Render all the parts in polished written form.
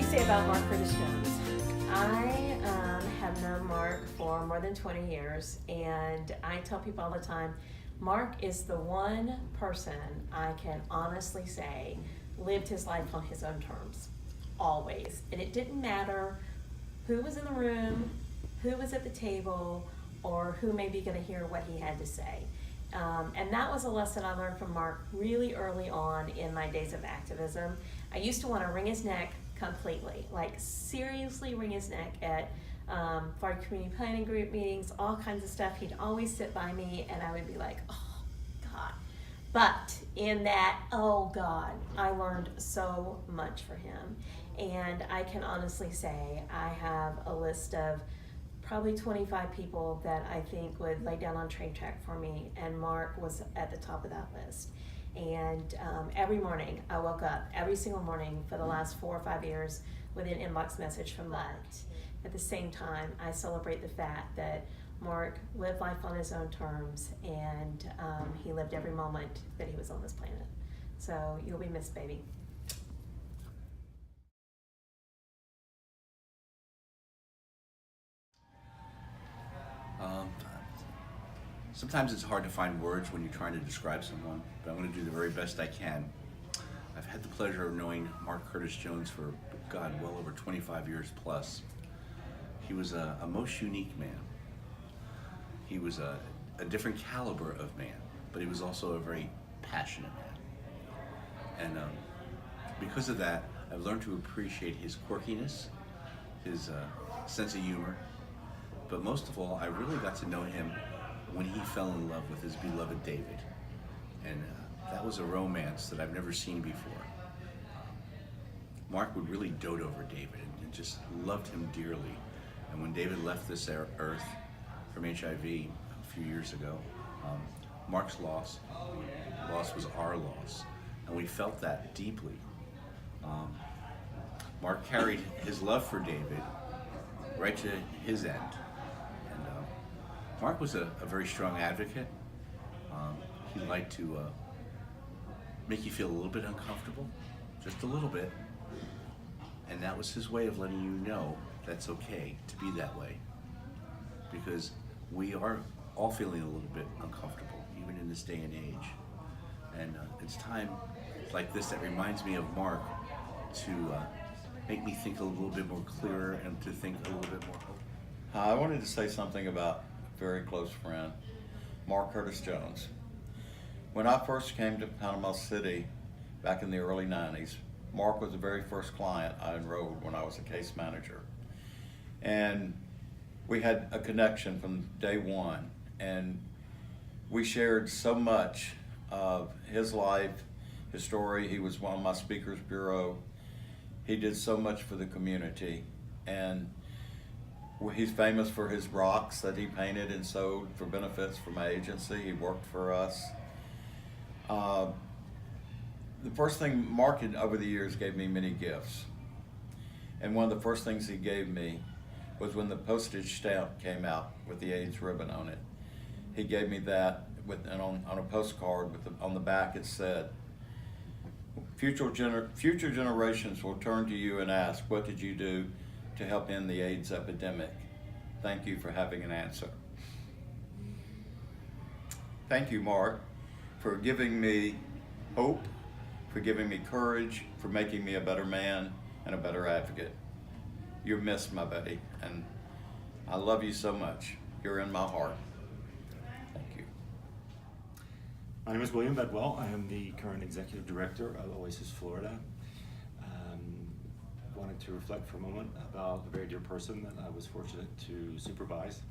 say about Mark Curtis Jones? I have known Mark for more than 20 years, and I tell people all the time, Mark is the one person I can honestly say lived his life on his own terms, always. And it didn't matter who was in the room, who was at the table, or who may be going to hear what he had to say. And that was a lesson I learned from Mark really early on in my days of activism. I used to want to wring his neck completely, like seriously wring his neck at Florida Community Planning Group meetings, all kinds of stuff. He'd always sit by me and I would be like, oh God. But in that, oh God, I learned so much for him. And I can honestly say I have a list of probably 25 people that I think would lay down on train track for me, and Mark was at the top of that list. And every morning I woke up, every single morning for the last 4 or 5 years, with an inbox message from Mark. At the same time, I celebrate the fact that Mark lived life on his own terms, and he lived every moment that he was on this planet. So you'll be missed, baby. Sometimes it's hard to find words when you're trying to describe someone, but I'm going to do the very best I can. I've had the pleasure of knowing Mark Curtis Jones for, God, well over 25 years plus. He was a most unique man. He was a different caliber of man, but he was also a very passionate man. And because of that, I've learned to appreciate his quirkiness, his sense of humor, but most of all, I really got to know him when he fell in love with his beloved David. And that was a romance that I've never seen before. Mark would really dote over David and just loved him dearly. And when David left this earth from HIV a few years ago, Mark's loss was our loss. And we felt that deeply. Mark carried his love for David right to his end. Mark was a very strong advocate. He liked to make you feel a little bit uncomfortable, just a little bit. And that was his way of letting you know that's okay to be that way. Because we are all feeling a little bit uncomfortable, even in this day and age. And it's time like this that reminds me of Mark to make me think a little bit more clearer and to think a little bit more open. I wanted to say something about very close friend, Mark Curtis Jones. When I first came to Panama City back in the early 90s, Mark was the very first client I enrolled when I was a case manager. And we had a connection from day one, and we shared so much of his life, his story. He was on my speakers bureau. He did so much for the community, and he's famous for his rocks that he painted and sold for benefits from my agency. He worked for us. The first thing, Mark had, over the years, gave me many gifts. And one of the first things he gave me was when the postage stamp came out with the AIDS ribbon on it. He gave me that and on a postcard on the back it said, future generations will turn to you and ask, what did you do to help end the AIDS epidemic? Thank you for having an answer. Thank you, Mark, for giving me hope, for giving me courage, for making me a better man and a better advocate. You're missed, my buddy, and I love you so much. You're in my heart. Thank you. My name is William Bedwell. I am the current executive director of Oasis, Florida. Wanted to reflect for a moment about a very dear person that I was fortunate to supervise,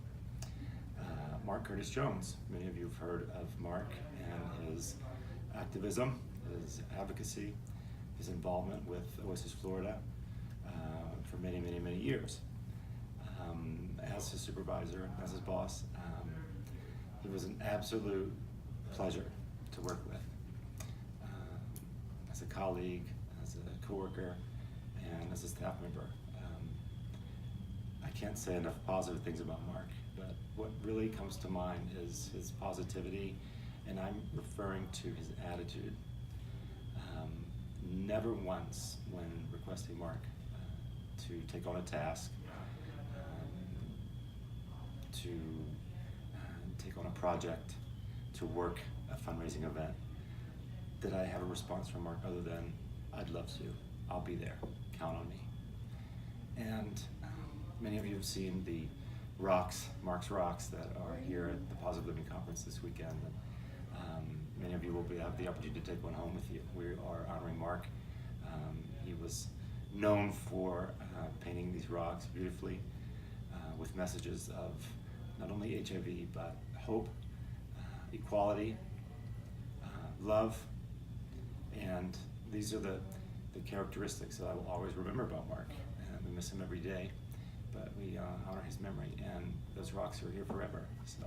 Mark Curtis Jones. Many of you have heard of Mark and his activism, his advocacy, his involvement with Oasis, Florida for many, many, many years. As his supervisor, as his boss, he was an absolute pleasure to work with. As a colleague, as a coworker, and as a staff member. I can't say enough positive things about Mark, but what really comes to mind is his positivity, and I'm referring to his attitude. Never once, when requesting Mark to take on a task, to take on a project, to work a fundraising event, did I have a response from Mark other than, I'd love to, I'll be there, count on me. And many of you have seen the Mark's Rocks that are here at the Positive Living Conference this weekend. Many of you will have the opportunity to take one home with you. We are honoring Mark. He was known for painting these rocks beautifully with messages of not only HIV, but hope, equality, love, and these are the characteristics that I will always remember about Mark. And we miss him every day, but we honor his memory, and those rocks are here forever. So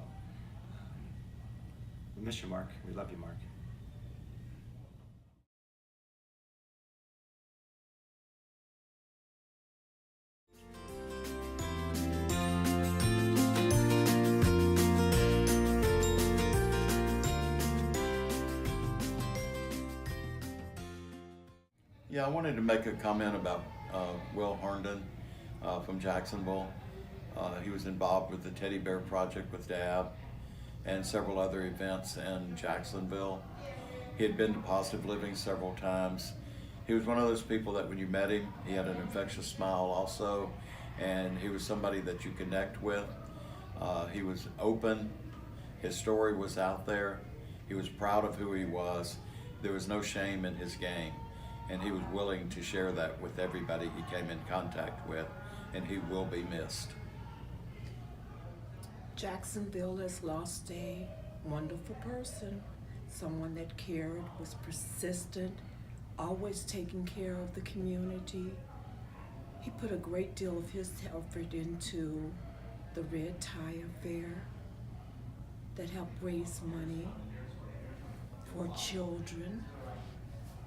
we miss you, Mark. We love you, Mark. Yeah, I wanted to make a comment about Will Herndon from Jacksonville. He was involved with the Teddy Bear Project with Dad and several other events in Jacksonville. He had been to Positive Living several times. He was one of those people that when you met him, he had an infectious smile also, and he was somebody that you connect with. He was open. His story was out there. He was proud of who he was. There was no shame in his game, and he was willing to share that with everybody he came in contact with, and he will be missed. Jacksonville has lost a wonderful person, someone that cared, was persistent, always taking care of the community. He put a great deal of his effort into the Red Tie Affair that helped raise money for children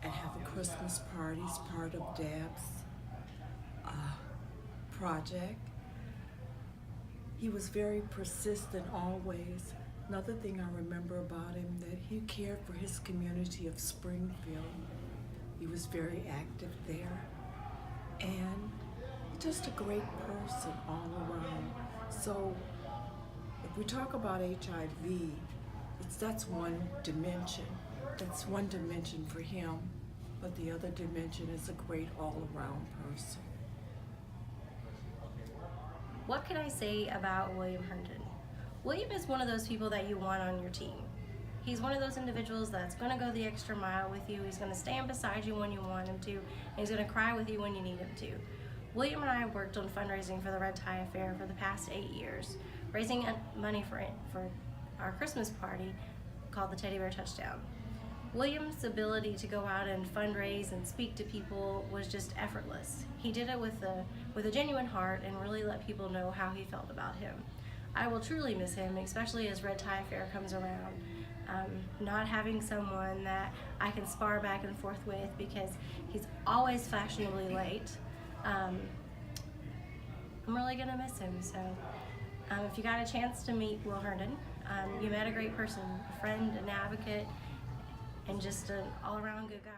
and have a Christmas party as part of Dab's project. He was very persistent always. Another thing I remember about him, that he cared for his community of Springfield. He was very active there, and just a great person all around. So if we talk about HIV, that's one dimension. That's one dimension for him, but the other dimension is a great all-around person. What can I say about William Herndon? William is one of those people that you want on your team. He's one of those individuals that's going to go the extra mile with you. He's going to stand beside you when you want him to, and he's going to cry with you when you need him to. William and I worked on fundraising for the Red Tie Affair for the past 8 years, raising money for our Christmas party called the Teddy Bear Touchdown. William's ability to go out and fundraise and speak to people was just effortless. He did it with a genuine heart and really let people know how he felt about him. I will truly miss him, especially as Red Tie Affair comes around. Not having someone that I can spar back and forth with because he's always fashionably late. I'm really gonna miss him. So if you got a chance to meet Will Herndon, you met a great person, a friend, an advocate, and just an all-around good guy.